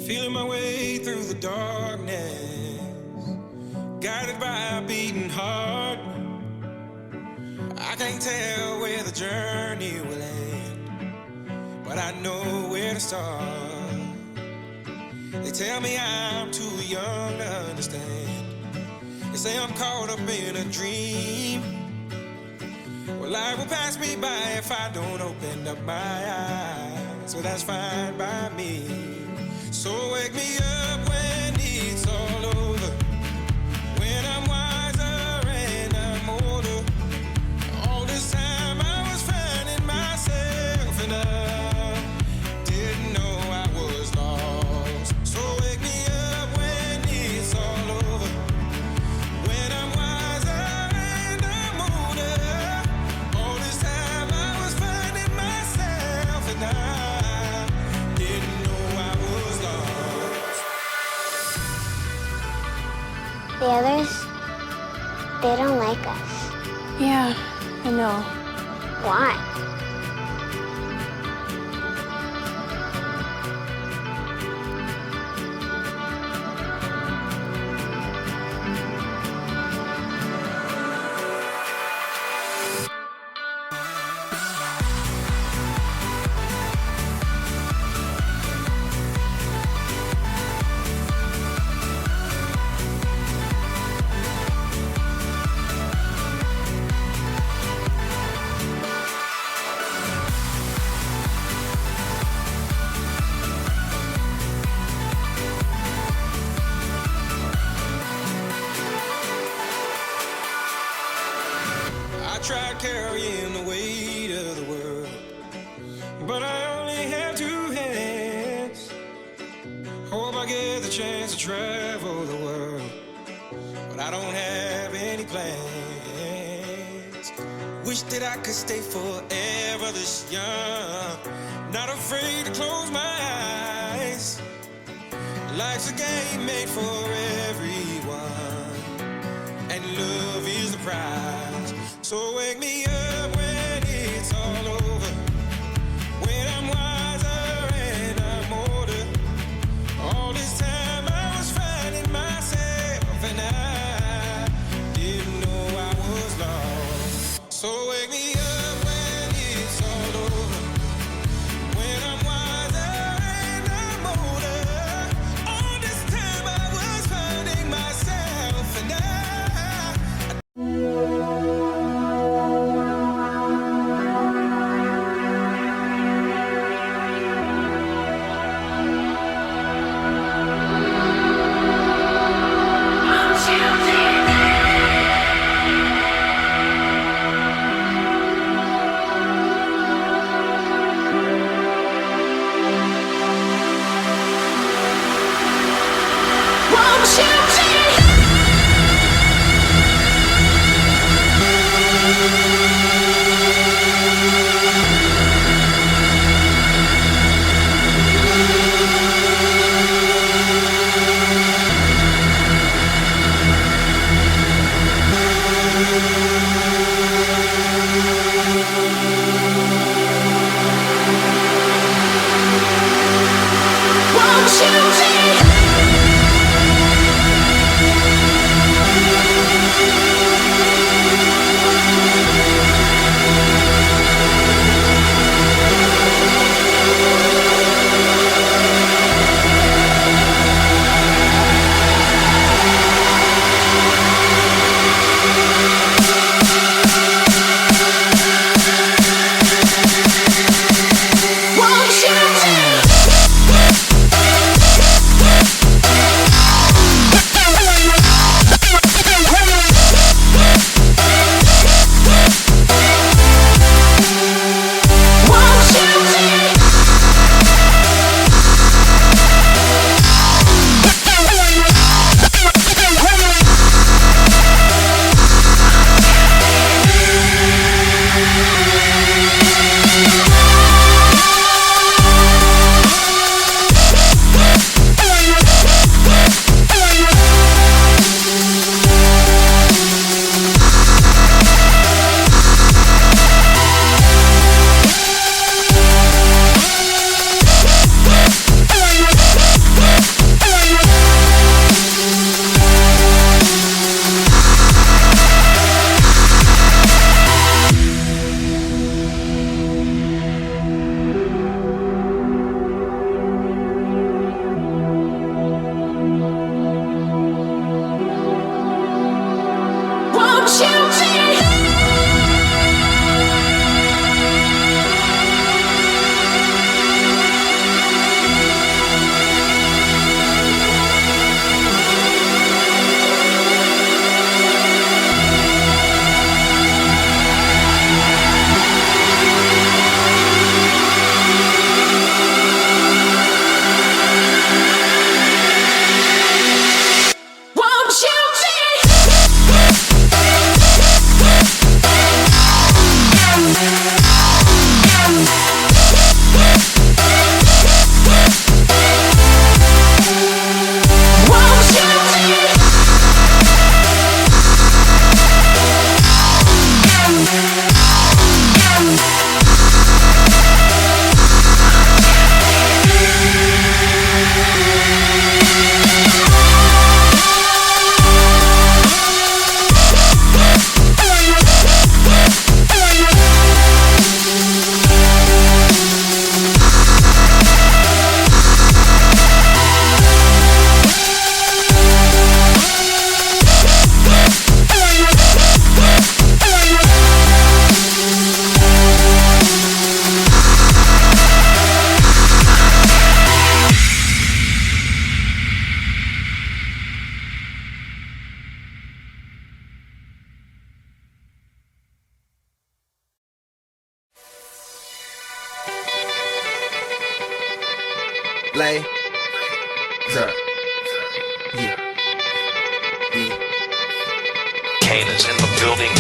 Feeling my way through the darkness, guided by a beating heart. I can't tell where the journey will end, but I know where to start. They tell me I'm too young to understand. They say I'm caught up in a dream. Well, life will pass me by if I don't open up my eyes. So that's fine by me. So wake me up when it's all over, when I'm wiser and I'm older. All this time I was finding myself and I didn't know I was lost. So wake me up when it's all over, when I'm wiser and I'm older. All this time I was finding myself and I didn't know I was lost. The others, they don't like us. Yeah, I know. Why? I tried carrying the weight of the world, but I only have two hands. Hope I get the chance to travel the world, but I don't have any plans. Wish that I could stay forever this young, not afraid to close my eyes. Life's a game made for everyone, and love is the prize. So wake me up when it's all over, when I'm wiser and I'm older. All this time I was finding myself and I didn't know I was lost. So wake me up when it's all over, when I'm wiser and I'm older. All this time I was finding myself and I Lay. Sir. Yeah. Kane is in the building.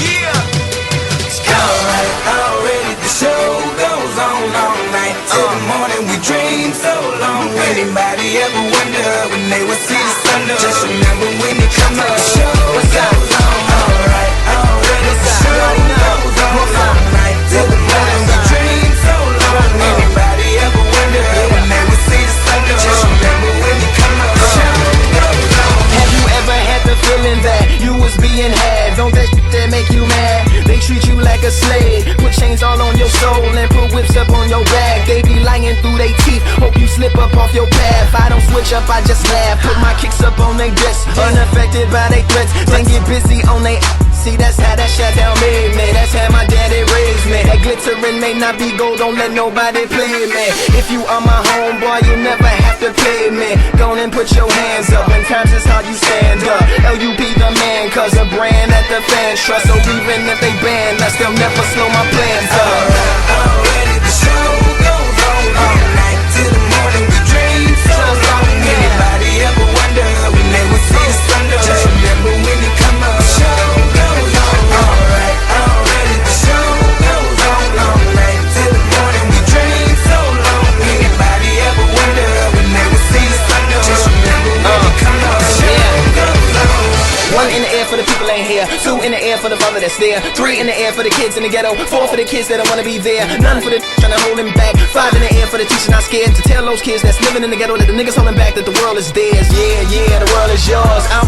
Already the show goes on all night till the morning. We dream so long. Anybody ever wonder when they would see the sun? Just remember when you come up. The show goes on. Alright, already the show goes on all night till the morning. We dream so long. Anybody ever wonder when they would see the sun? Just remember when you come up. The show goes on. Have you ever had the feeling that you was being had? Don't that shit that make you mad? They treat you like a slave, put chains all on your soul and put whips up on your back. They be lying through they teeth, hope you slip up off your path. I don't switch up, I just laugh, put my kicks up on they disc, unaffected by they threats. Then get busy on they see, that's how that shit down made me. That's how my daddy raised me. That glittering may not be gold, don't let nobody play me. If you are my homeboy, you'll never have to pay me. Go on and put your hands up, when times is hard you stand up. LUP the man, cause a brand that the fans trust. So even if they ban us, they'll never slow my plans up. Already the show goes on all night till the morning. We dream so long. Anybody ever wonder when they would see the sun? Just remember when you come up. The show goes on. Alright, already the show goes on all night till the morning. We dream so long. Anybody ever wonder when they would see the sun? Just remember when you come up. The show goes on. One in the air for the people ain't here. Two in the air for the father that's there. Three in the air for the kids in the ghetto. Four for the kids that don't wanna be there. None for the trying to hold him back. Five in the air for the teacher not scared to tell those kids that's living in the ghetto that the niggas holding back that the world is theirs. Yeah, yeah, the world is yours.